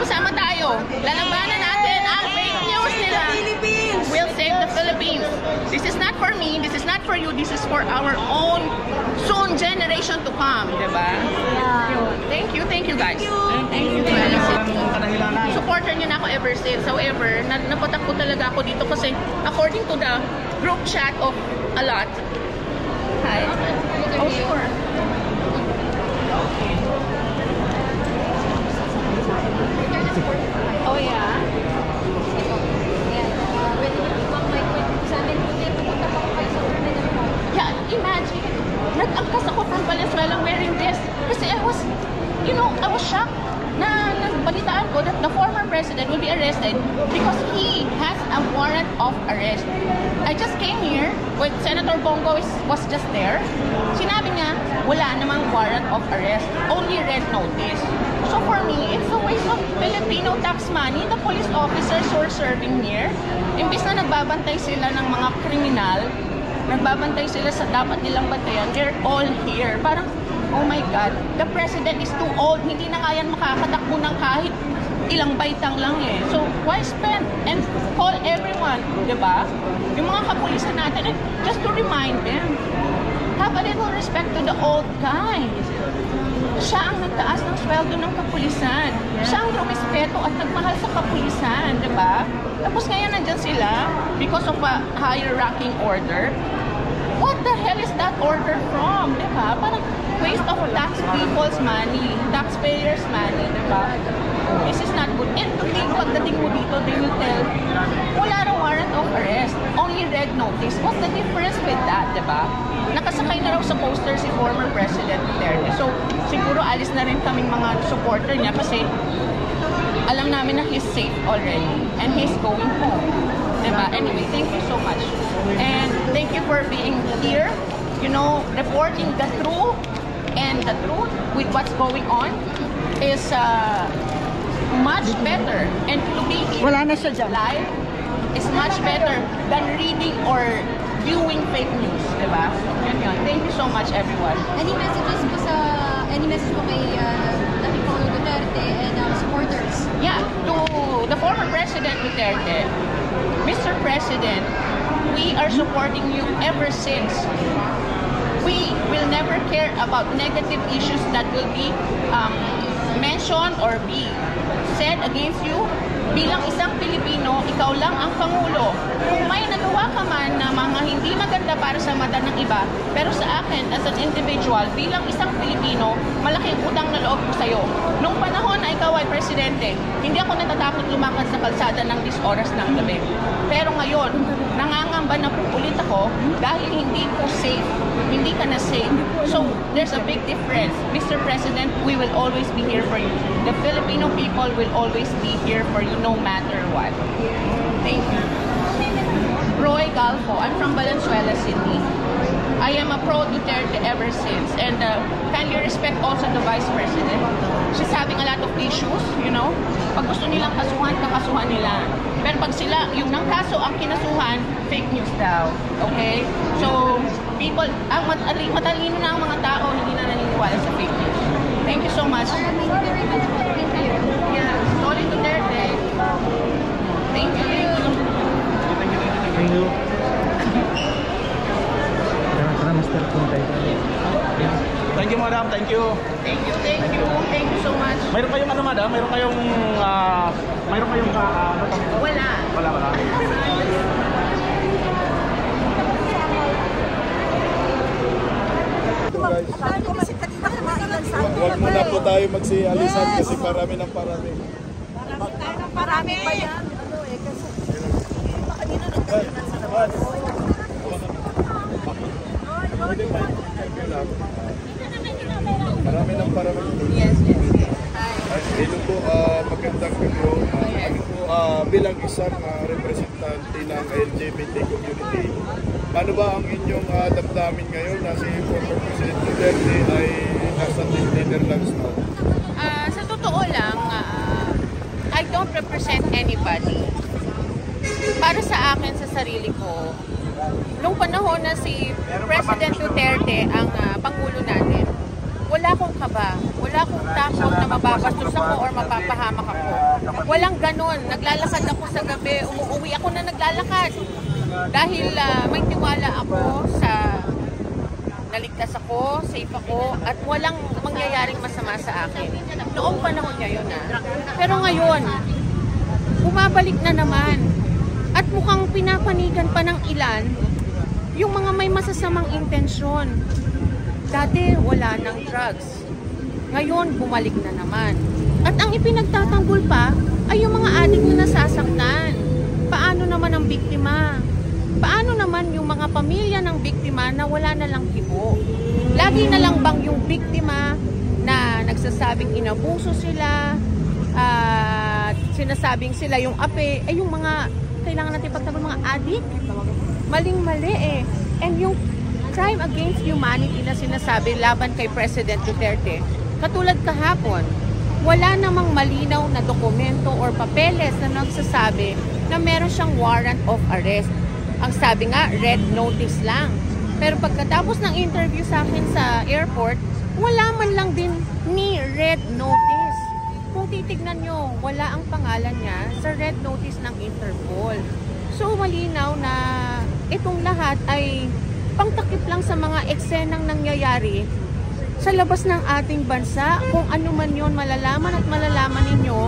Sama tayo. Lalabanan natin ang fake news nila. We'll save the Philippines. This is not for me. This is not for you. This is for our own soon generation to come. Diba? Thank you guys. Thank you. Supporter niyo na ako ever since. However, napatakbo talaga ako dito kasi according to the group chat of a lot. Hi. Oh, sure. Oh, yeah. Yeah, imagine. Nag-angkas ako from Valenzuela wearing this. Kasi I was shocked na nagbalitaan ko that the former president will be arrested because he has a warrant of arrest. I just came here when Senator Bongo was just there. Sinabi niya, wala namang warrant of arrest, only red notice. So for me, it's a waste of Filipino tax money. The police officers who are serving here, imbis na nagbabantay sila ng mga kriminal, nagbabantay sila sa dapat nilang bantayan, they're all here. Parang, oh my God, the president is too old. Hindi na kaya makakatakbo ng kahit ilang baitang lang eh. So, why spend and call everyone, diba? Yung mga kapulisan natin, just to remind them, have a little respect to the old guy. Siya ang nagtaas ng sweldo ng kapulisan. Siya ang rumispeto at nagmahal sa kapulisan, diba? Tapos ngayon nandyan sila because of a higher ranking order. What the hell is that order from? Diba? Parang waste of tax people's money, taxpayers' money, diba? This is not good. And pagdating mo dito, they will tell, wala raw warrant of arrest, only red notice. What's the difference with that, diba? Nakasakay na raw sa poster si former President Duterte. So, siguro alis na rin kaming mga supporter niya kasi alam namin na he's safe already and he's going home. Diba? Anyway, thank you so much. And thank you for being here, reporting the truth. And the truth with what's going on is much better. And to be live is much better than reading or viewing fake news, diba? Yun. Thank you so much, everyone. Any message po kay Pangulong Duterte and supporters? Yeah, to the former President Duterte, Mr. President, we are supporting you ever since. We will never care about negative issues that will be mentioned or be said against you. Bilang isang Pilipino, ikaw lang ang Pangulo. Kung may nagawa ka man na mga hindi maganda para sa mata ng iba, pero sa akin, as an individual, bilang isang Pilipino, malaking utang na loob ko sa'yo. Nung panahon na ikaw ay presidente, hindi ako natatakot lumakad sa kalsada ng 10 oras ng gabi. Pero ngayon, nangangamba na po ulit ako dahil hindi ko safe. Hindi ka na safe. So, there's a big difference. Mr. President, we will always be here for you. The Filipino people will always be here for you no matter what. Thank you. Roy Galfo. I'm from Valenzuela City. I am a pro-Duterte ever since. And kindly respect also the Vice President. She's having a lot of issues, Pag gusto nilang kasuhan, kakasuhan nila. Pero pag sila, yung ng kaso ang kinasuhan, fake news daw. Okay? So, people, matalino na ang mga tao, hindi na naniniwala sa fake news. Thank you so much. Yeah, sorry Duterte. Thank you. Thank you. Thank you, madam. Thank you. Thank you. Thank you so much. Mayroon kayong madam? Mayroon kayong Wala. Wala. Huwag muna po tayo magsialisan kasi parami ng parami. Marami pa yan. Marami ng parami. Yes. Hello po, magandang gabi. Kami po bilang isang representante ng LGBT community. Ano ba ang inyong damdamin ngayon na si former President Duterte ay nasa Netherlands na? Sa totoo lang, I don't represent anybody. Para sa akin, sa sarili ko, nung panahon na si President Duterte ang Pangulo natin, wala wala akong kaba. Wala akong takot na mababastos ako or mapapahamak ako. Walang ganon. Naglalakad ako sa gabi. Umuwi ako na naglalakad. Dahil may tiwala ako sa naligtas ako, safe ako, at walang mangyayaring masama sa akin. Noong panahon niya yun Pero ngayon, bumabalik na naman. At mukhang pinapanigan pa ng ilan yung mga may masasamang intensyon. Dati wala ng drugs. Ngayon, bumalik na naman. At ang ipinagtatanggol pa ay yung mga adik na nasasaktan. Paano naman ang biktima? Paano naman yung mga pamilya ng biktima na wala na lang kibo? Lagi na lang bang yung biktima na nagsasabing inabuso sila, sinasabing sila yung ape, ay yung mga kailangan natin pagtanggol, mga adik? Maling-mali And yung crime against humanity na sinasabi laban kay President Duterte, katulad kahapon, wala namang malinaw na dokumento or papeles na nagsasabi na meron siyang warrant of arrest. Ang sabi nga, red notice lang. Pero pagkatapos ng interview sa akin sa airport, wala man lang din ni red notice. Kung titignan nyo, wala ang pangalan niya sa red notice ng Interpol. So malinaw na itong lahat ay pangtakip lang sa mga eksenang nangyayari sa labas ng ating bansa. Kung ano man yun, malalaman at malalaman ninyo.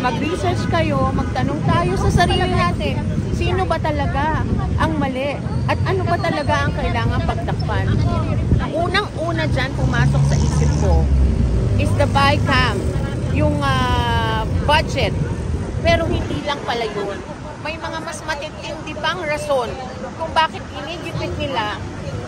Mag-research kayo, magtanong tayo sa sarili natin. Sino ba talaga ang mali? At ano ba talaga ang kailangan pagtakpan? Unang-una dyan, pumasok sa isip ko, is the BICAM, yung budget. Pero hindi lang pala yun. May mga mas matitindi pang rason kung bakit inigipit nila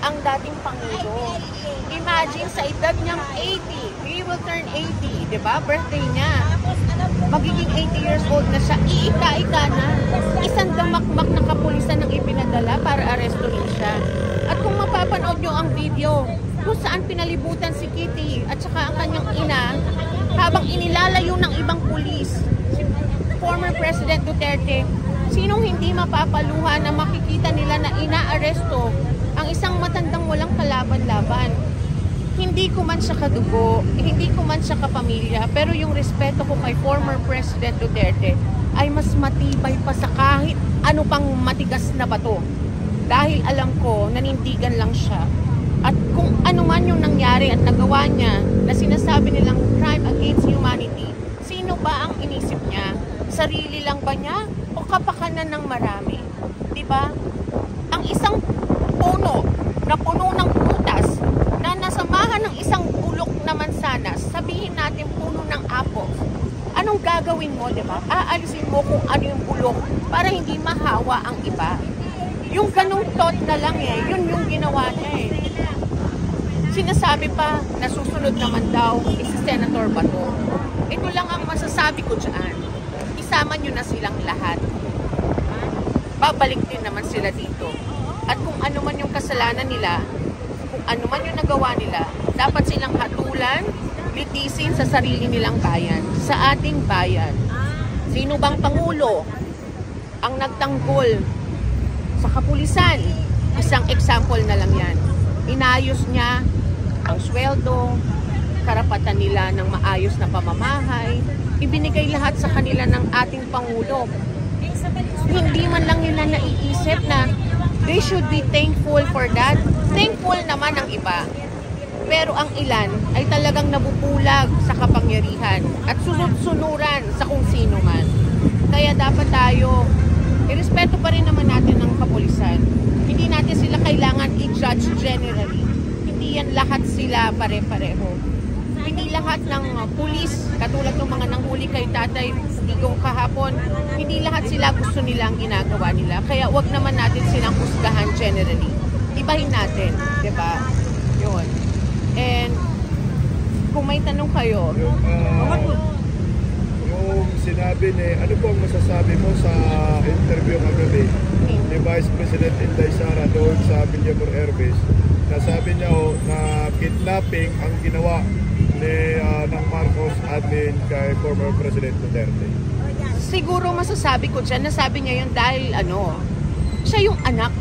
ang dating Pangulo. Imagine, sa edad niyang 80, he will turn 80, di ba? Birthday niya. Magiging 80 years old na siya, iika-ika na. Isang damakmak na kapulisan ang ipinadala para arestuhin siya. At kung mapapanood nyo ang video kung saan pinalibutan si Kitty at saka ang kanyang ina, habang inilalayo ng ibang pulis, si former President Duterte, sinong hindi mapapaluhan na makikita nila na inaaresto ang isang matandang walang kalaban-laban? Hindi ko man siya kadugo, hindi ko man siya kapamilya, pero yung respeto ko kay former President Duterte ay mas matibay pa sa kahit ano pang matigas na bato. Dahil alam ko, nanindigan lang siya. At kung ano man yung nangyari at nagawa niya na sinasabi nilang crime against humanity, sino ba ang inisip niya? Sarili lang ba niya o kapakanan ng marami? Diba? Ang isang puno na puno ng prutas na nasamahan ng isang bulok na mansanas, sabihin natin puno ng apple. Anong gagawin mo, di ba? Aalisin mo kung ano yung bulok para hindi mahawa ang iba. Yung ganong thought na lang yun yung ginawa niya Sinasabi pa na susunod naman daw si Senator Bato. Ito lang ang masasabi ko dyan. Isama nyo na silang lahat. Babalik din naman sila dito. At kung ano man yung kasalanan nila, kung ano man yung nagawa nila, dapat silang hatulan, litisin sa sarili nilang bayan, sa ating bayan. Sino bang Pangulo ang nagtanggol sa kapulisan? Isang example na lang yan. Inayos niya ang sweldo, karapatan nila ng maayos na pamamahay, ibinigay lahat sa kanila ng ating Pangulo. Hindi man lang nila naiisip na they should be thankful for that. Thankful naman ang iba. Pero ang ilan ay talagang nabubulag sa kapangyarihan at sunod-sunuran sa kung sino man. Kaya dapat tayo, irespeto pa rin naman natin ng kapulisan. Hindi natin sila kailangan i-judge generally. Hindi yan lahat sila pare-pareho. Hindi lahat ng pulis, katulad ng mga nanghuli kay Tatay Digong kahapon, hindi lahat sila gusto nila ang ginagawa nila. Kaya wag naman natin silang husgahan generally. Ibahin natin, di ba? Yun. And kung may tanong kayo, yung sinabi ano po ang masasabi mo sa interview kagabi ni Vice President Inday Sara doon sa Villaamor Air Base? Nasabi niya na kidnapping ang ginawa ng Marcos admin kay former President Duterte. Siguro masasabi ko dyan, nasabi niya yun dahil siya yung anak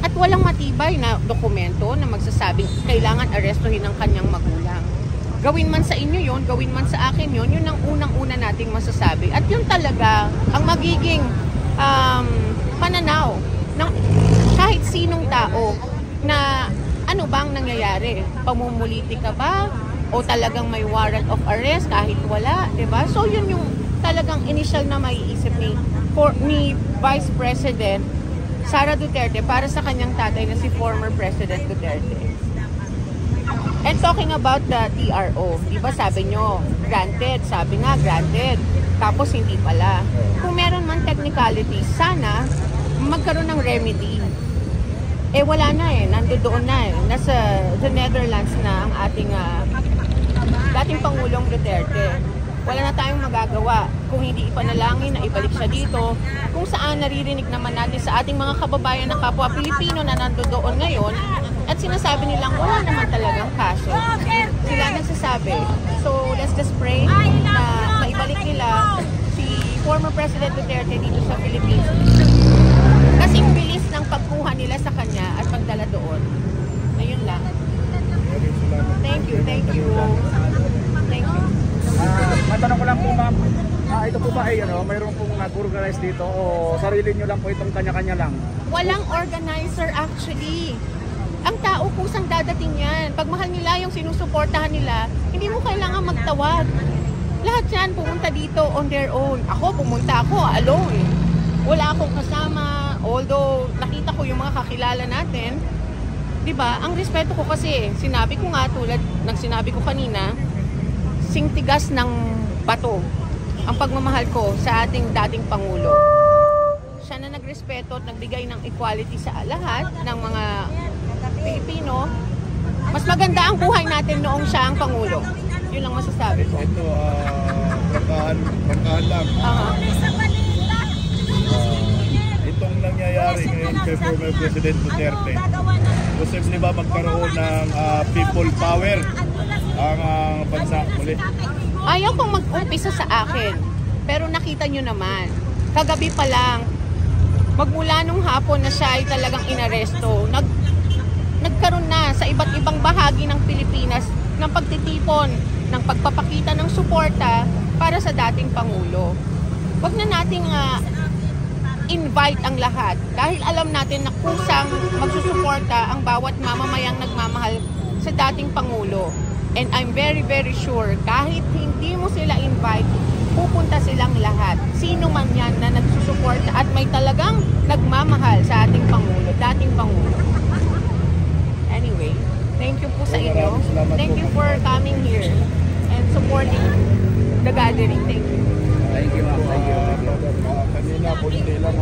At walang matibay na dokumento na magsasabing kailangan arestuhin ng kanyang magulang. Gawin man sa inyo yon, gawin man sa akin yon, yun ang unang-una nating masasabi. At yun talaga ang magiging pananaw ng kahit sinong tao na ano bang nangyayari? Pamumuliti ka ba? O talagang may warrant of arrest kahit wala, 'di ba? So yun yung talagang initial na maiisip ni Vice President Sara Duterte para sa kanyang tatay na si former President Duterte. And talking about the TRO, di ba sabi nyo, granted, sabi nga granted, tapos hindi pala. Kung meron man technicality, sana magkaroon ng remedy. Eh wala na eh, nandoon na eh, nasa the Netherlands na ang ating dating Pangulong Duterte. Wala na tayong magagawa kung hindi ipanalangin na ibalik siya dito, kung saan naririnig naman natin sa ating mga kababayan na kapwa Pilipino na nandoon ngayon at sinasabi nilang wala naman talagang kaso. Sila nagsasabi. So let's just pray na maibalik nila si former President Duterte dito sa Philippines. Kasing bilis ng pagkuha nila sa kanya at pagdala doon. Ayun lang. Thank you, thank you. Thank you. Matanong ko lang po ma'am, ito po ba ay mayroon pong nag-organize dito o sarili nyo lang po itong kanya-kanya lang? Walang organizer actually. Ang tao kusang dadating yan. Pag mahal nila yung sinusuportahan nila, hindi mo kailangan magtawag. Lahat yan pumunta dito on their own. Pumunta ako alone. Wala akong kasama. Although nakita ko yung mga kakilala natin, 'di ba? Ang respeto ko kasi, sinabi ko nga tulad ng sinabi ko kanina, singtigas ng bato ang pagmamahal ko sa ating dating Pangulo. Siya na nagrespeto at nagbigay ng equality sa lahat ng mga Pilipino. Mas maganda ang buhay natin noong siya ang Pangulo. Yun lang masasabi ko. Ito, prangkahan lang. Itong nangyayari ngayon kay former President Duterte, posible ba magkaroon ng people power ang bansa muli? Ayaw kong mag-umpisa sa akin, pero nakita nyo naman, kagabi pa lang, magmula nung hapon na siya ay talagang inaresto, nagkaroon na sa iba't ibang bahagi ng Pilipinas ng pagtitipon, ng pagpapakita ng suporta para sa dating Pangulo. Huwag na nating invite ang lahat dahil alam natin na kusang magsusuporta ang bawat mamamayang nagmamahal sa dating Pangulo. And I'm very, very sure, kahit hindi mo sila invite, pupunta silang lahat. Sino man yan na nagsusuporta at may talagang nagmamahal sa ating Pangulo, dating Pangulo. Anyway, thank you po sa inyo. Thank you for coming here and supporting the gathering. Thank you. Thank you ma'am. Thank you. Kanina po hindi lang